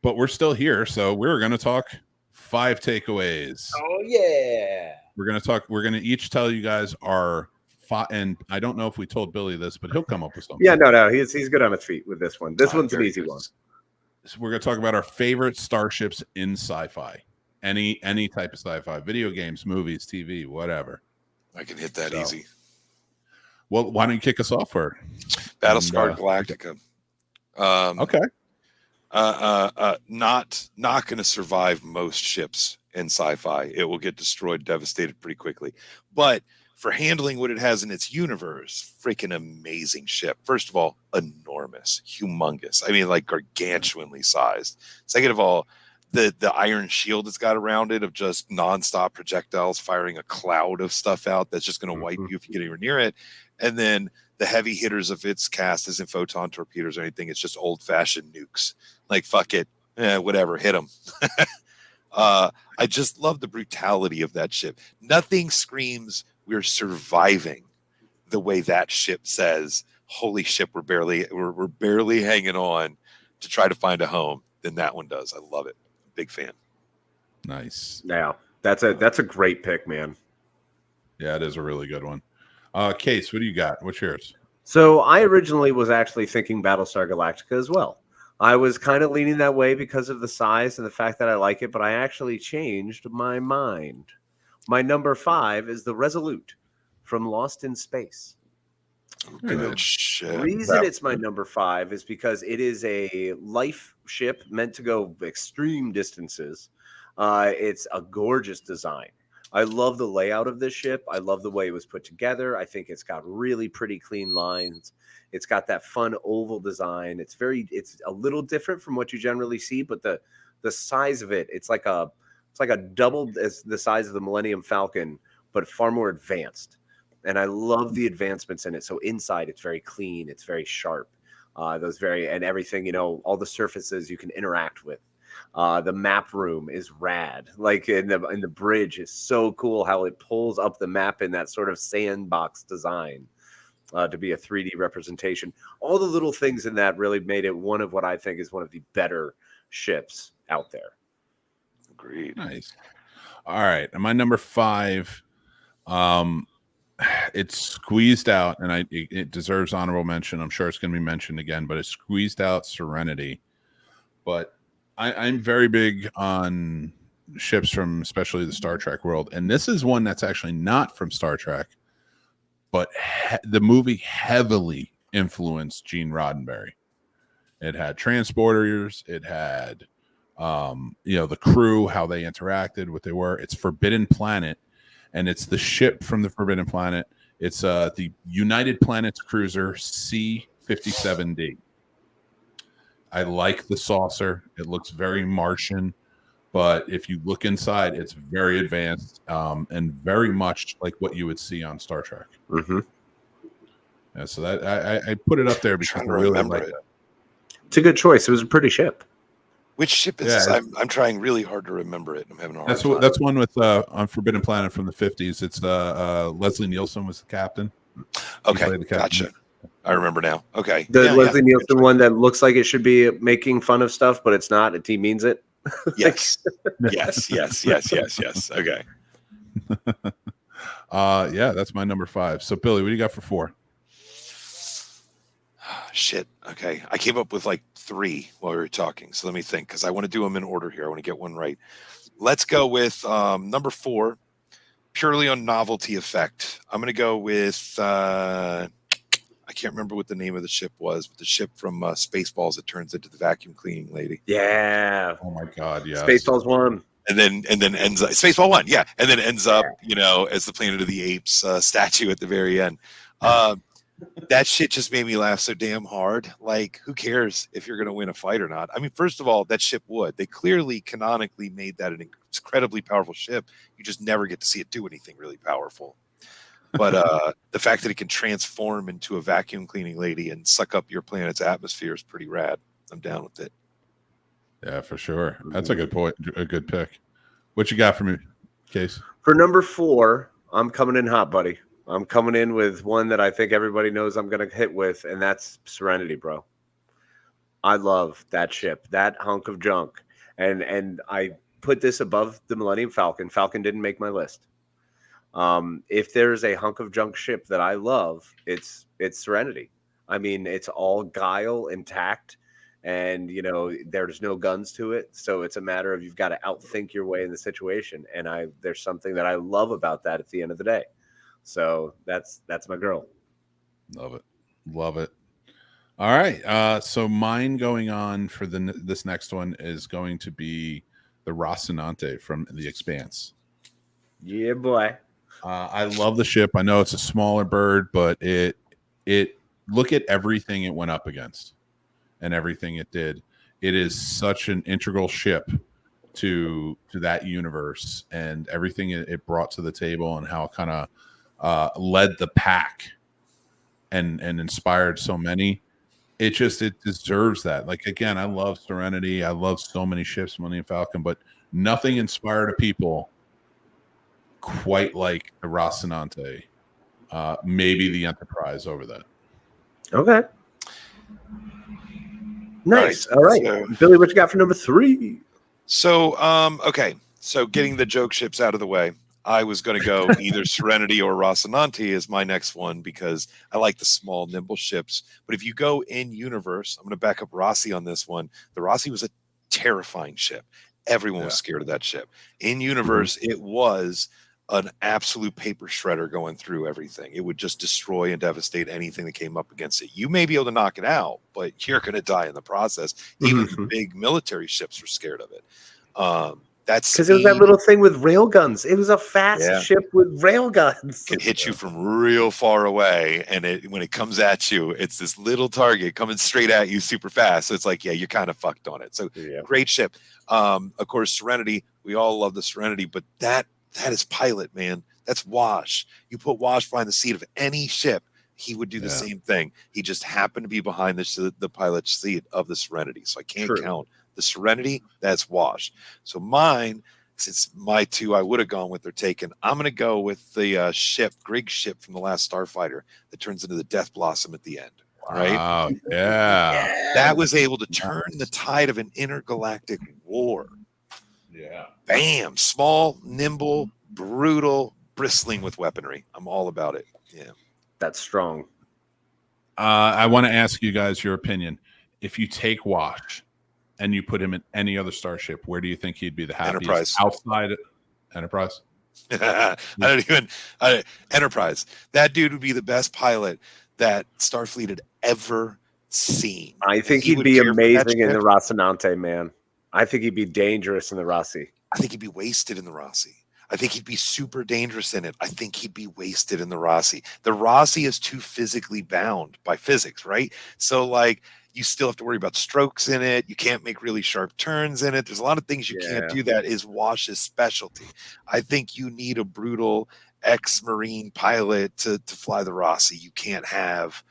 but we're still here, so we're going to talk 5 takeaways. Oh yeah. We're going to each tell you guys our and I don't know if we told Billy this, but he'll come up with something. Yeah, no, he's good on his feet with this one. This one's an easy one. So we're going to talk about our favorite starships in sci-fi. Any type of sci-fi, video games, movies, TV, whatever. I can hit that easy. Well, why don't you kick us off for Battlestar Galactica? Okay. Not going to survive most ships in sci-fi. It will get destroyed, devastated pretty quickly. But for handling what it has in its universe, freaking amazing ship. First of all, enormous, humongous. I mean, like gargantuanly sized. Second of all, the iron shield it's got around it of just nonstop projectiles firing a cloud of stuff out that's just going to wipe you if you get anywhere near it. And then the heavy hitters of its cast isn't photon torpedoes or anything. It's just old-fashioned nukes. Like, fuck it. Whatever, hit them. I just love the brutality of that ship. Nothing screams we're surviving the way that ship says, holy shit, we're barely hanging on to try to find a home than that one does. I love it. Big fan. Nice. Yeah, that's a great pick, man. Yeah, it is a really good one. Case, what do you got? What's yours? So I originally was actually thinking Battlestar Galactica as well. I was kind of leaning that way because of the size and the fact that I like it, but I actually changed my mind. My number 5 is the Resolute from Lost in Space. Good the shit. reason it's my number 5 is because it is a life ship meant to go extreme distances. It's a gorgeous design. I love the layout of this ship. I love the way it was put together. I think it's got really pretty clean lines. It's got that fun oval design. It's a little different from what you generally see, but the size of it, it's like a double as the size of the Millennium Falcon, but far more advanced. And I love the advancements in it. So inside, it's very clean. It's very sharp. And everything, all the surfaces you can interact with. The map room is rad. Like in the bridge is so cool how it pulls up the map in that sort of sandbox design to be a 3D representation. All the little things in that really made it one of what I think is one of the better ships out there. Agreed. Nice. All right. And my number 5, it's squeezed out, and it deserves honorable mention. I'm sure it's going to be mentioned again, but it's squeezed out Serenity. But I'm very big on ships from especially the Star Trek world, and this is one that's actually not from Star Trek, but the movie heavily influenced Gene Roddenberry. It had transporters. It had the crew, how they interacted, what they were. It's Forbidden Planet, and it's the ship from the Forbidden Planet. It's the United Planets cruiser C-57D. I like the saucer. It looks very Martian, but if you look inside, it's very advanced and very much like what you would see on Star Trek. Mm-hmm. Yeah, so that I put it up there because I really like it. It's a good choice. It was a pretty ship. Which ship is this? I'm trying really hard to remember it. I'm having a hard time. That's one with on Forbidden Planet from the 50s. It's Leslie Nielsen was the captain. Okay, gotcha. I remember now. Okay. The Leslie Nielsen one that looks like it should be making fun of stuff, but it's not. He means it. Yes. Yes. Okay. Yeah, that's my number 5. So Billy, what do you got for 4? Shit. Okay. I came up with like 3 while we were talking. So let me think, because I want to do them in order here. I want to get one right. Let's go with number 4, purely on novelty effect. I'm going to go with I can't remember what the name of the ship was, but the ship from Spaceballs that turns into the vacuum cleaning lady. Yeah. Oh my God. Yeah. Spaceballs 1. And then ends up Spaceball 1. Yeah. And then ends up, as the Planet of the Apes statue at the very end. That shit just made me laugh so damn hard. Like, who cares if you're going to win a fight or not? I mean, first of all, that ship would. They clearly canonically made that an incredibly powerful ship. You just never get to see it do anything really powerful. But the fact that it can transform into a vacuum cleaning lady and suck up your planet's atmosphere is pretty rad. I'm down with it. Yeah, for sure. That's a good point. A good pick. What you got for me, Case? For number 4, I'm coming in hot, buddy. I'm coming in with one that I think everybody knows I'm going to hit with, and that's Serenity, bro. I love that ship, that hunk of junk, and I put this above the Millennium Falcon. Falcon didn't make my list. If there's a hunk of junk ship that I love, it's Serenity. I mean, it's all guile intact, and there's no guns to it, so it's a matter of you've got to outthink your way in the situation. And there's something that I love about that at the end of the day. So that's my girl. Love it. Love it. All right. So mine going on for this next one is going to be the Rocinante from The Expanse. Yeah, boy. I love the ship. I know it's a smaller bird, but it look at everything it went up against and everything it did. It is such an integral ship to that universe and everything it brought to the table and how it kind of led the pack and inspired so many. It deserves that. Like, again, I love Serenity. I love so many ships, Millennium Falcon, but nothing inspired a people quite like the Rocinante. Maybe the Enterprise over that. Okay. Nice. Right. All right. So, Billy, what you got for number 3? So, okay. So getting the joke ships out of the way, I was going to go either Serenity or Rocinante as my next one because I like the small, nimble ships. But if you go in universe, I'm going to back up Rossi on this one. The Rossi was a terrifying ship. Everyone was scared of that ship. In universe, it was an absolute paper shredder going through everything. It would just destroy and devastate anything that came up against it. You may be able to knock it out, but you're going to die in the process. Even the big military ships were scared of it. That's because it was that little thing with rail guns. It was a fast ship with rail guns. Can hit you from real far away, and when it comes at you, it's this little target coming straight at you super fast. So it's like, yeah, you're kind of fucked on it. So great ship. Of course, Serenity. We all love the Serenity, but that is pilot, man. That's Wash. You put Wash behind the seat of any ship, he would do the same thing. He just happened to be behind the pilot's seat of the Serenity. So I can't count the Serenity. That's Wash. So mine, since my two I would have gone with or taken, I'm going to go with the ship, Grig's ship from the last Starfighter that turns into the Death Blossom at the end. Right? Wow, yeah. That was able to turn the tide of an intergalactic war. Yeah. Bam. Small, nimble, brutal, bristling with weaponry. I'm all about it. Yeah. That's strong. I want to ask you guys your opinion. If you take Wash and you put him in any other starship, where do you think he'd be the happiest? Enterprise. Outside Enterprise? Enterprise. That dude would be the best pilot that Starfleet had ever seen. I think he'd be amazing in the Rocinante, man. I think he'd be dangerous in the Rossi. I think he'd be wasted in the Rossi. I think he'd be super dangerous in it. I think he'd be wasted in the Rossi. The Rossi is too physically bound by physics, right? So, like, you still have to worry about strokes in it. You can't make really sharp turns in it. There's a lot of things you can't do. That is Wash's specialty. I think you need a brutal ex-Marine pilot to fly the Rossi. You can't have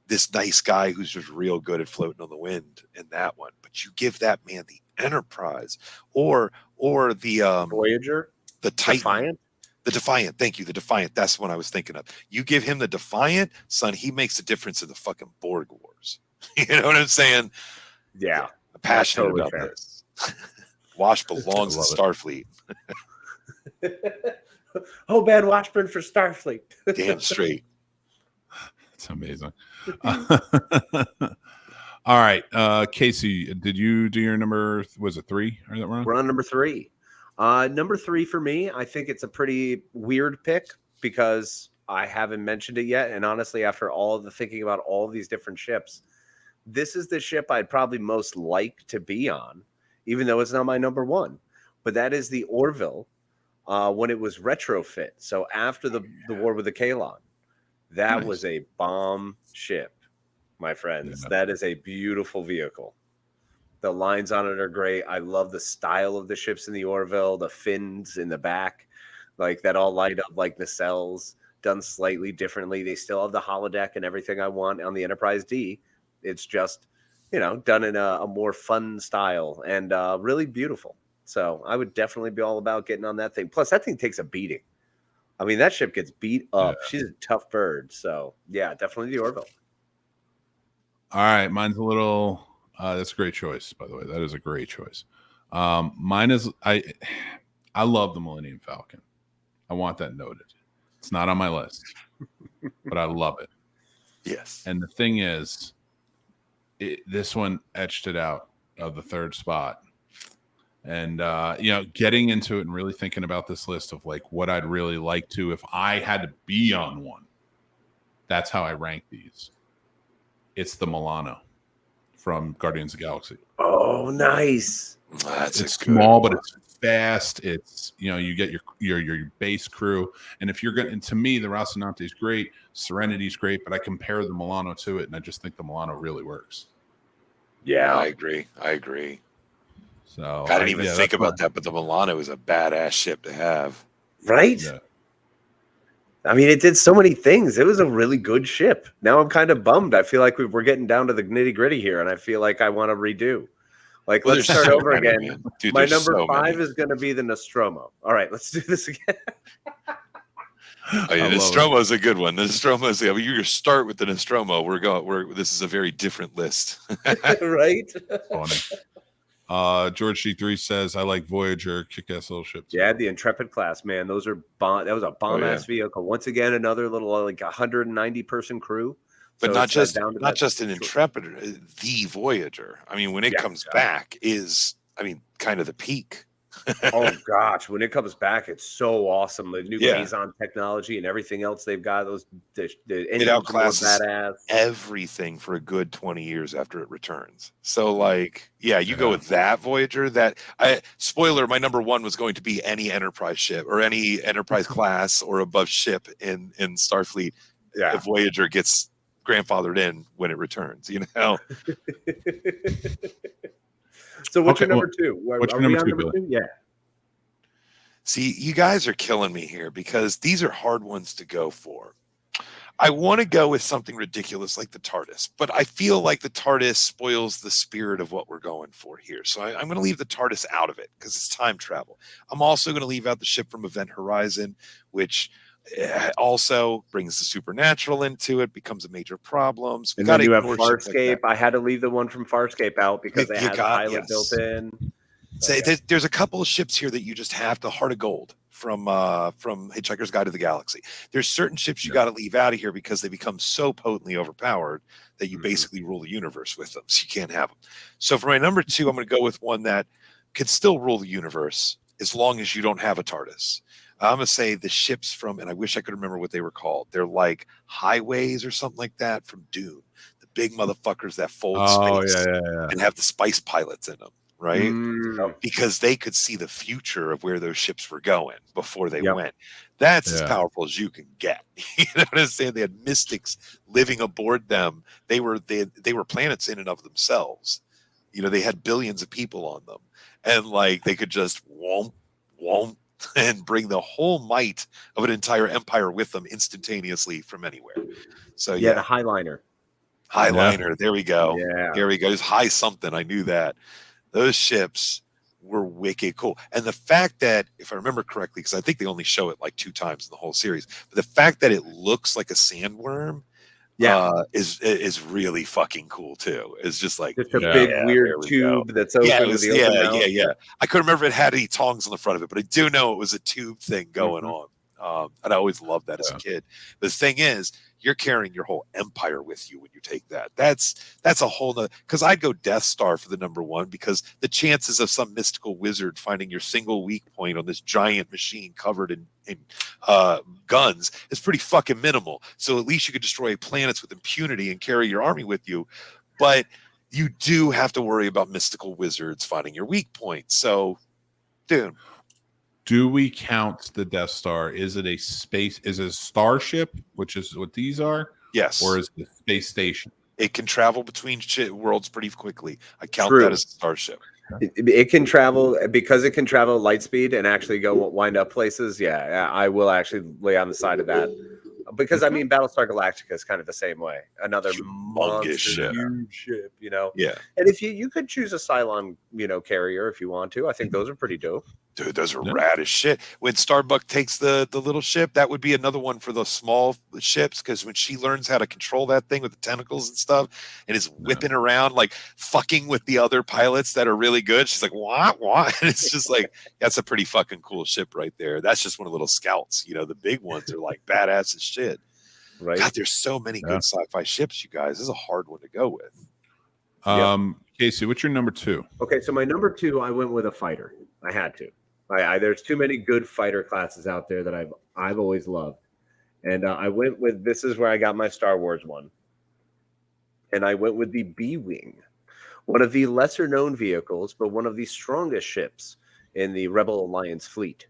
this nice guy who's just real good at floating on the wind in that one. But you give that man the Enterprise or the Voyager, the Titan. Defiant? The Defiant. Thank you. The Defiant. That's what I was thinking of. You give him the Defiant, son, he makes a difference in the fucking Borg Wars. You know what I'm saying? Yeah. I'm passionate about this. Wash belongs in Starfleet. Oh, bad Washburn for Starfleet. Damn straight. That's amazing. All right. Casey, did you do your number? Was it 3? Or that wrong? We're on number 3. Number 3 for me, I think it's a pretty weird pick because I haven't mentioned it yet. And honestly, after all of the thinking about all of these different ships, this is the ship I'd probably most like to be on, even though it's not my number 1. But that is the Orville when it was retrofit. So after the war with the Kalon, that was a bomb ship, my friends. That is a beautiful vehicle. The lines on it are great. I love the style of the ships in the Orville, the fins in the back, like that all light up like nacelles, done slightly differently. They still have the holodeck and everything I want on the Enterprise D. It's just, done in a more fun style and really beautiful. So I would definitely be all about getting on that thing. Plus, that thing takes a beating. I mean, that ship gets beat up. Yeah. She's a tough bird. So, yeah, definitely the Orville. All right. Mine's a little That's a great choice, by the way. That is a great choice. Mine is I love the Millennium Falcon. I want that noted. It's not on my list, but I love it. Yes. And the thing is, this one etched it out of the third spot. And getting into it and really thinking about this list of like what I'd really like to if I had to be on one. That's how I rank these. It's the Milano from Guardians of the Galaxy. Oh, nice. It's small, but it's fast. It's you get your base crew, and if you're going, to me, the Rocinante is great, Serenity's great, but I compare the Milano to it, and I just think the Milano really works. Yeah, I agree. So I didn't even think about that, but the Milano is a badass ship to have. Right? Yeah. I mean, it did so many things. It was a really good ship. Now I'm kind of bummed. I feel like we're getting down to the nitty gritty here, and I feel like I want to redo. Like, let's start over again. Dude, my number 5 is going to be the Nostromo. All right, let's do this again. Oh, yeah, the Nostromo is a good one. The Nostromo is. You start with the Nostromo. This is a very different list, right? Funny. George G3 says, I like Voyager, kick-ass little ships. Yeah, the Intrepid class, man. That was a bomb-ass vehicle. Once again, another little like 190-person crew. But so not just an Intrepid, the Voyager. I mean, when it comes back is, kind of the peak. Oh gosh, when it comes back, it's so awesome. The new liaison technology and everything else they've got. The it outclasses badass. Everything for a good 20 years after it returns. So you go with that Voyager. Spoiler, my number 1 was going to be any Enterprise ship or any Enterprise class or above ship in Starfleet. Yeah, if Voyager gets grandfathered in when it returns, So what's your number 2? What's your number 2, Billy? Yeah. See, you guys are killing me here because these are hard ones to go for. I want to go with something ridiculous like the TARDIS, but I feel like the TARDIS spoils the spirit of what we're going for here. So I'm going to leave the TARDIS out of it because it's time travel. I'm also going to leave out the ship from Event Horizon, which also brings the supernatural into it, becomes a major problem. So and then you have Farscape. I had to leave the one from Farscape out because they had a pilot built in. So there's a couple of ships here that you just have to Heart of Gold from Hitchhiker's Guide to the Galaxy. There's certain ships you got to leave out of here because they become so potently overpowered that you basically rule the universe with them. So you can't have them. So for my number 2, I'm going to go with one that can still rule the universe as long as you don't have a TARDIS. I'm going to say the ships from, and I wish I could remember what they were called. They're like highways or something like that from Dune. The big motherfuckers that fold space and have the spice pilots in them, right? Because they could see the future of where those ships were going before they went. That's as powerful as you can get. You know what I'm saying? They had mystics living aboard them. They were planets in and of themselves. They had billions of people on them. And they could just womp, and bring the whole might of an entire empire with them instantaneously from anywhere. So the Highliner. There we go. There we go. It's high something. I knew that. Those ships were wicked cool. And the fact that, if I remember correctly, because I think they only show it 2 times in the whole series, but the fact that it looks like a sandworm is really fucking cool too. It's just a big weird tube that's open to the open mouth. I couldn't remember if it had any tongs on the front of it, but I do know it was a tube thing going on. And I always loved that as a kid. The thing is, you're carrying your whole empire with you when you take that. That's a whole nother, because I'd go Death Star for the number 1 because the chances of some mystical wizard finding your single weak point on this giant machine covered in guns is pretty fucking minimal. So at least you could destroy planets with impunity and carry your army with you. But you do have to worry about mystical wizards finding your weak point. So, dude. Do we count the Death Star? Is it a starship, which is what these are? Yes. Or is it a space station? It can travel between worlds pretty quickly. I count that as a starship. It can travel because it can travel light speed and actually wind up places. Yeah, I will actually lay on the side of that. Because Battlestar Galactica is kind of the same way. Another monster, huge ship, Yeah. And if you could choose a Cylon, carrier if you want to, I think those are pretty dope. Dude, those are rad as shit. When Starbuck takes the little ship, that would be another one for the small ships, because when she learns how to control that thing with the tentacles and stuff and is whipping around, like fucking with the other pilots that are really good, she's like, what? And it's just like, that's a pretty fucking cool ship right there. That's just one of the little scouts. You know, the big ones are like badass as shit. Right. God, there's so many good sci-fi ships, you guys. This is a hard one to go with. Casey, what's your number 2? Okay, so my number 2, I went with a fighter. I had to. There's too many good fighter classes out there that I've always loved, and I went with, this is where I got my Star Wars one, and I went with the B-wing, one of the lesser known vehicles, but one of the strongest ships in the Rebel Alliance fleet.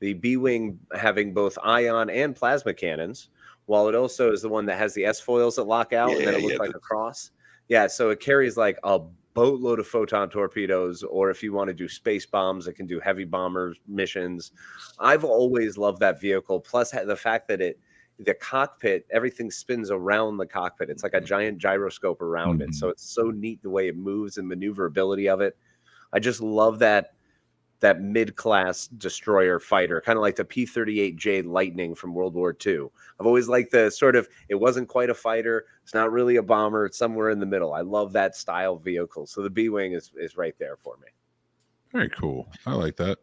The B-wing having both ion and plasma cannons, while it also is the one that has the S-foils that lock out and then it looks like a cross. Yeah, so it carries like a boatload of photon torpedoes, or if you want to do space bombs, it can do heavy bomber missions. I've always loved that vehicle. Plus the fact that the cockpit, everything spins around the cockpit. It's like a giant gyroscope around it. So it's so neat the way it moves and maneuverability of it. I just love that mid-class destroyer fighter, kind of like the P-38J Lightning from World War II. I've always liked the sort of, it wasn't quite a fighter, it's not really a bomber, it's somewhere in the middle. I love that style vehicle. So the B-wing is right there for me. Very cool. I like that.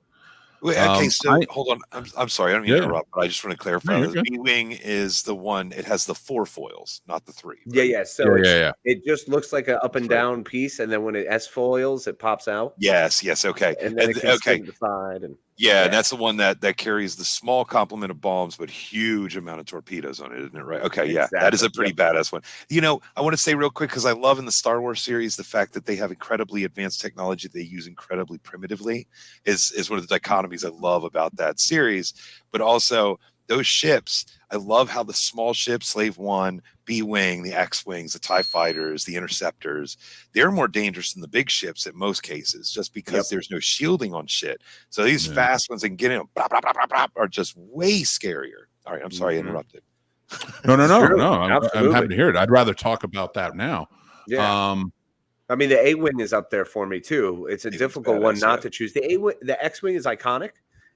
Wait, okay, so hold on. I'm sorry, I don't mean to interrupt, but I just want to clarify. The B-wing is the one, it has the 4 foils, not the 3. Right? Yeah. So it just looks like an up and down piece, and then when it S-foils, it pops out. Yes, okay. And then it can spin to the side. And and that's the one that carries the small complement of bombs, but huge amount of torpedoes on it, isn't it? Right? Okay, exactly. That is a pretty badass one. You know, I want to say real quick, because I love in the Star Wars series the fact that they have incredibly advanced technology they use incredibly primitively is one of the dichotomies I love about that series. But also those ships, I love how the small ships, Slave One, B-Wing, the X-Wings, the TIE Fighters, the Interceptors, they're more dangerous than the big ships in most cases, just because there's no shielding on shit. So these fast ones that can get in blah, blah, blah, blah, blah, are just way scarier. All right, I'm sorry I interrupted. No. I'm happy to hear it. I'd rather talk about that now. Yeah. I mean, the A-Wing is up there for me too. It's a difficult one not to choose. The X-Wing is iconic,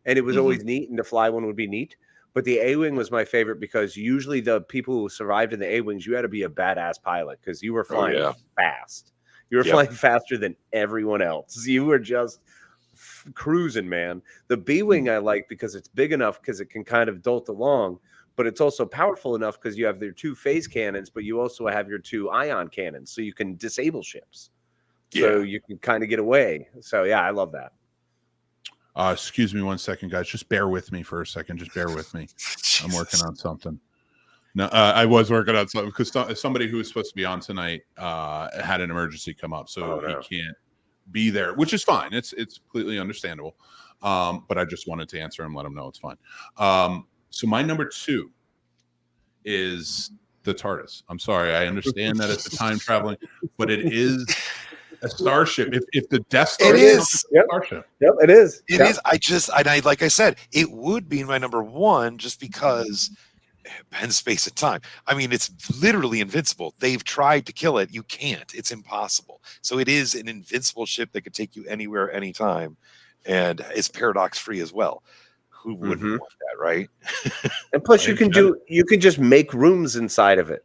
and it was always neat, and the fly one would be neat. But the A-Wing was my favorite because usually the people who survived in the A-Wings, you had to be a badass pilot because you were flying fast. You were flying faster than everyone else. You were just cruising, man. The B-Wing I like because it's big enough because it can kind of dolt along, but it's also powerful enough because you have your 2 phase cannons, but you also have your 2 ion cannons, so you can disable ships. So you can kind of get away. So, yeah, I love that. Excuse me 1 second, guys. Just bear with me for a second. Just bear with me. I'm working on something. No, I was working on something because somebody who was supposed to be on tonight had an emergency come up, so he can't be there, which is fine. It's completely understandable. But I just wanted to answer him, let him know it's fine. So my number 2 is the TARDIS. I'm sorry. I understand that it's a time traveling, but it is a starship. If the Death Star is a starship. Yep, it is. It is. I like I said, it would be my number 1 just because pen space and time. I mean, it's literally invincible. They've tried to kill it. You can't. It's impossible. So it is an invincible ship that could take you anywhere, anytime, and it's paradox free as well. Who wouldn't want that, right? And plus, you can just make rooms inside of it.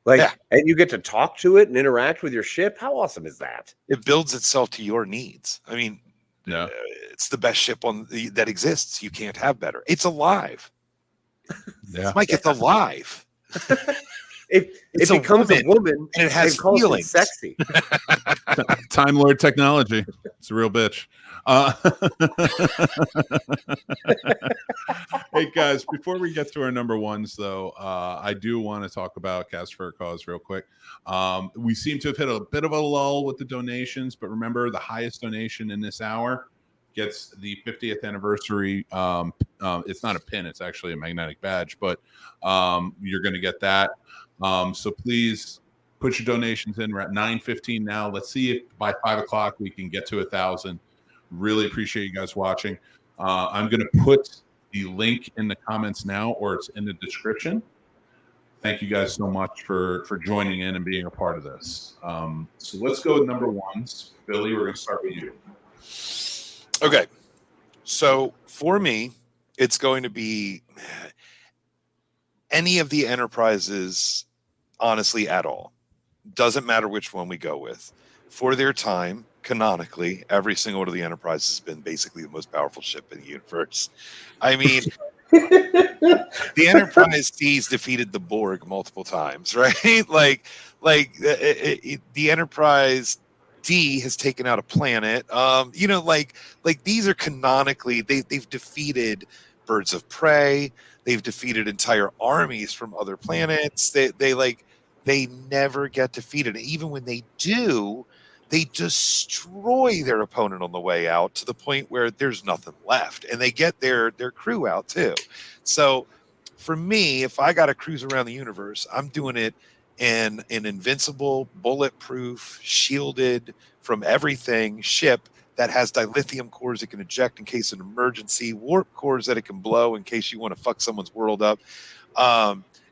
And you get to talk to it and interact with your ship. How awesome is that? It builds itself to your needs. I mean, it's the best ship that exists. You can't have better. It's alive. Yeah, Mike, it's alive. It becomes a woman and it has feelings. Sexy. Time Lord technology. It's a real bitch. Hey guys, before we get to our number 1s, though, I do want to talk about Cast for a Cause real quick. We seem to have hit a bit of a lull with the donations, but remember, the highest donation in this hour gets the 50th anniversary. It's not a pin; it's actually a magnetic badge, but you're going to get that. So please put your donations in. We're at 9:15 now. Let's see if by 5 o'clock we can get to 1,000. Really appreciate you guys watching. I'm going to put the link in the comments now, or it's in the description. Thank you guys so much for joining in and being a part of this. So let's go with number 1s. Billy, we're going to start with you. Okay. So for me, it's going to be any of the Enterprises, honestly, at all. Doesn't matter which one we go with. For their time, canonically, every single one of the Enterprises has been basically the most powerful ship in the universe. I mean, the Enterprise C's defeated the Borg multiple times, right? The Enterprise D has taken out a planet. These are canonically they've defeated birds of prey. They've defeated entire armies from other planets. They never get defeated. And even when they do, they destroy their opponent on the way out to the point where there's nothing left, and they get their crew out too. So for me, if I got to cruise around the universe, I'm doing it in an invincible, bulletproof, shielded from everything ship that has dilithium cores it can eject in case of an emergency, warp cores that it can blow in case you want to fuck someone's world up.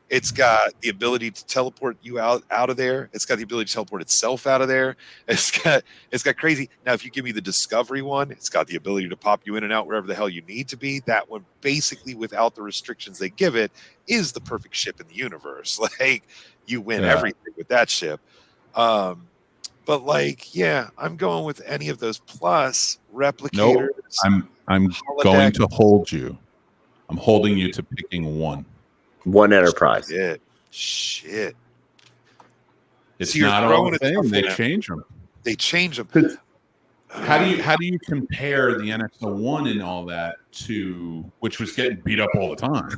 It's got the ability to teleport you out of there. It's got the ability to teleport itself out of there. It's got crazy. Now, if you give me the Discovery one, it's got the ability to pop you in and out wherever the hell you need to be. That one, basically, without the restrictions they give it, is the perfect ship in the universe. Like, you win everything with that ship. I'm going with any of those. Plus replicators. Nope. I'm going to hold you. I'm holding you to picking one. One Enterprise. Shit. It's not all the same. They change them. How do you compare the NX-01 and all that to which was getting beat up all the time?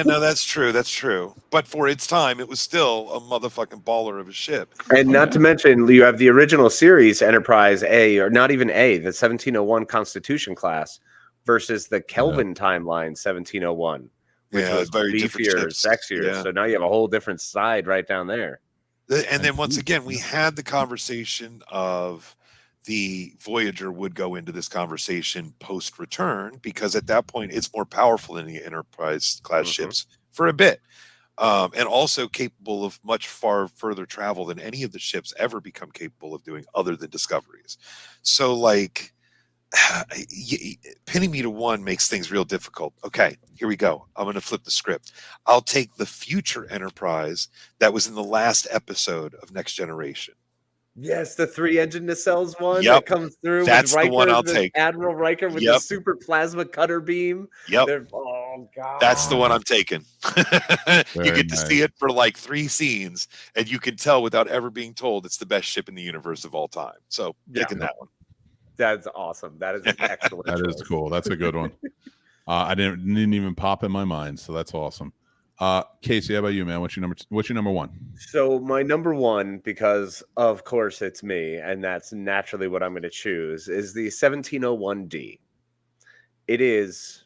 No, that's true. But for its time, it was still a motherfucking baller of a ship. And not to mention, you have the original series Enterprise A, or not even A, the 1701 Constitution class versus the Kelvin timeline 1701. Which was very beefier, sexier. Yeah. So now you have a whole different side right down there. And then once again, we had the conversation of the Voyager would go into this conversation post-return because at that point it's more powerful than the Enterprise class ships for a bit. And also capable of much far further travel than any of the ships ever become capable of doing other than discoveries. So pinning me to one makes things real difficult. Okay, here we go. I'm going to flip the script. I'll take the future Enterprise that was in the last episode of Next Generation. Yes, the 3-engine nacelles one that comes through. That's with Riker, the one I'll take. Admiral Riker with the super plasma cutter beam. Oh god, that's the one I'm taking. You get to see it for like 3 scenes, and you can tell without ever being told it's the best ship in the universe of all time. So picking that one. That's awesome. That is an excellent. That is cool. That's a good one. I didn't even pop in my mind, so that's awesome. Casey, how about you, man? What's your number one? So my number one, because of course it's me, and that's naturally what I'm going to choose, is the 1701D. It is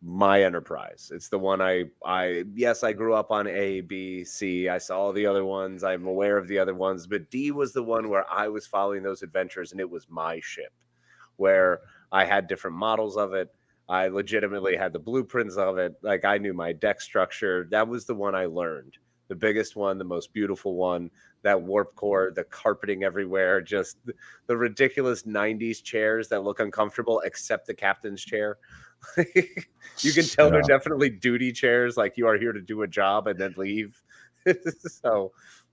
my Enterprise. It's the one I grew up on A, B, C. I saw all the other ones. I'm aware of the other ones, but D was the one where I was following those adventures, and it was my ship, where I had different models of it. I legitimately had the blueprints of it. Like, I knew my deck structure. That was the one I learned. The biggest one, the most beautiful one, that warp core, the carpeting everywhere, just the ridiculous 90s chairs that look uncomfortable, except the captain's chair. You can tell they're definitely duty chairs, like you are here to do a job and then leave.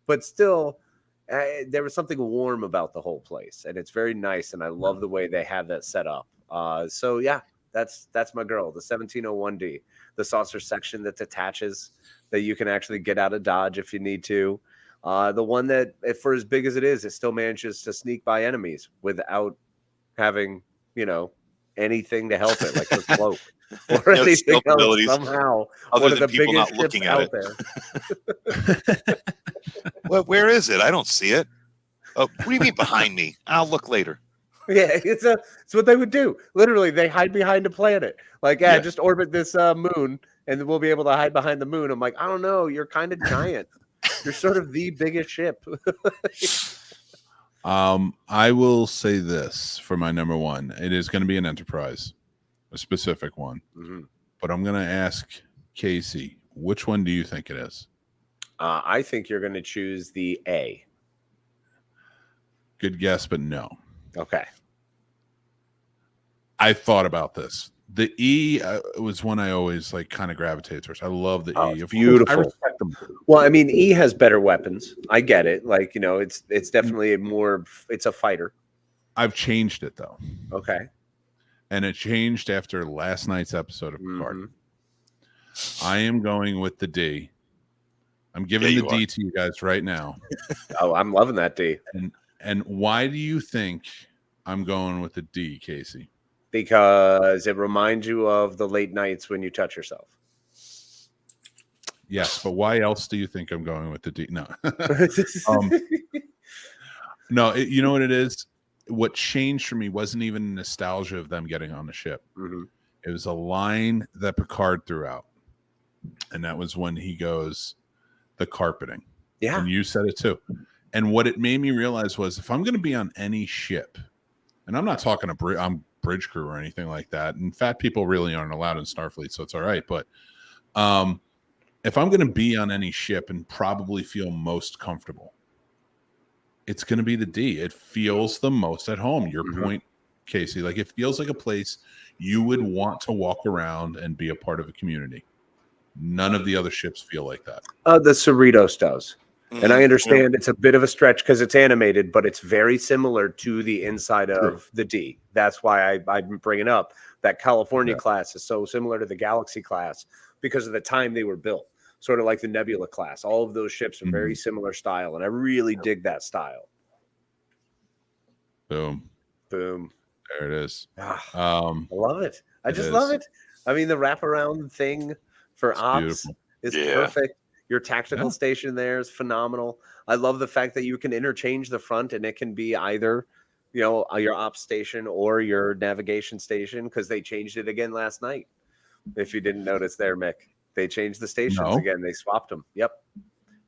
But still, there was something warm about the whole place, and it's very nice, and I love the way they have that set up. That's my girl, the 1701D, the saucer section that attaches, that you can actually get out of Dodge if you need to. The one that, for as big as it is, it still manages to sneak by enemies without having, anything to help it, like a cloak or anything else. Somehow, other than people not looking at it. There. Well, where is it? I don't see it. Oh, what do you mean behind me? I'll look later. Yeah, it's what they would do. Literally, they hide behind a planet. Like, just orbit this moon, and then we'll be able to hide behind the moon. I'm like, I don't know. You're kind of giant. You're sort of the biggest ship. I will say this for my number one. It is going to be an Enterprise, a specific one. But I'm going to ask Casey, which one do you think it is? I think you're going to choose the A. Good guess, but no. Okay. I thought about this. The E was one I always like kind of gravitated towards. I love the E. Of course, I Beautiful. respect them. Well, I mean, E has better weapons. I get it. Like, you know, it's definitely it's a fighter. I've changed it though. Okay. And it changed after last night's episode of Picard. Mhm. I am going with the D. I'm giving the D to you guys right now. Oh, I'm loving that D. And why do you think I'm going with the D, Casey? Because it reminds you of the late nights when you touch yourself. Yes, but why else do you think I'm going with the D? No. No, you know what it is? What changed for me wasn't even nostalgia of them getting on the ship. Mhm. It was a line that Picard threw out. And that was when he goes, the carpeting. Yeah. And you said it too. And what it made me realize was if I'm going to be on any ship, and I'm not talking I'm bridge crew or anything like that, and fat people really aren't allowed in Starfleet, so it's all right. But if I'm going to be on any ship and probably feel most comfortable, it's going to be the D. It feels the most at home. Your point, Casey, like it feels like a place you would want to walk around and be a part of a community. None of the other ships feel like that. The Cerritos does. And I understand it's a bit of a stretch because it's animated, but it's very similar to the inside of the D. That's why I'm bringing up that California class is so similar to the Galaxy class because of the time they were built. Sort of like the Nebula class. All of those ships are very similar style, and I really dig that style. Boom. Boom. There it is. I love it. I just love it. I mean, the wraparound thing for ops is perfect. Your tactical station there is phenomenal. I love the fact that you can interchange the front and it can be either, you know, your ops station or your navigation station because they changed it again last night. If you didn't notice there, Mick, they changed the stations again. They swapped them. Yep.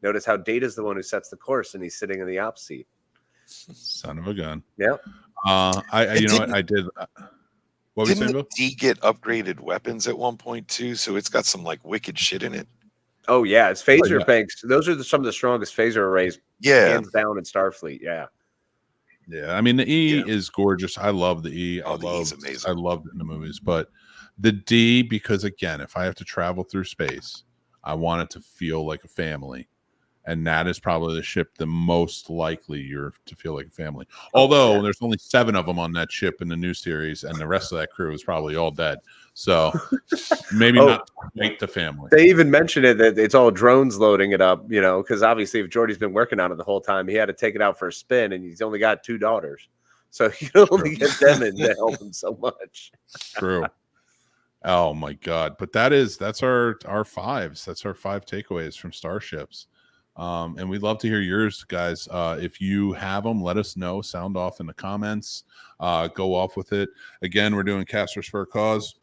Notice how Data's the one who sets the course and he's sitting in the ops seat. Son of a gun. Yep. You know what I did? What didn't the D get upgraded weapons at one point too? So it's got some like wicked shit in it. Oh yeah, it's phaser banks. Those are some of the strongest phaser arrays, hands down in Starfleet. Yeah. I mean the E is gorgeous. I love the E. The E's amazing. I loved it in the movies, but the D, because again, if I have to travel through space, I want it to feel like a family. And that is probably the ship the most likely you're to feel like a family. Although there's only 7 of them on that ship in the new series, and the rest of that crew is probably all dead. So maybe not quite the family. They even mentioned it that it's all drones loading it up, you know, because obviously if Geordi's been working on it the whole time, he had to take it out for a spin, and he's only got 2 daughters. So you can only get them in to help him so much. True. Oh my God. But that's our 5s. That's our 5 takeaways from Starships. And we'd love to hear yours, guys. If you have them, let us know. Sound off in the comments. Go off with it. Again, we're doing Casters for a Cause.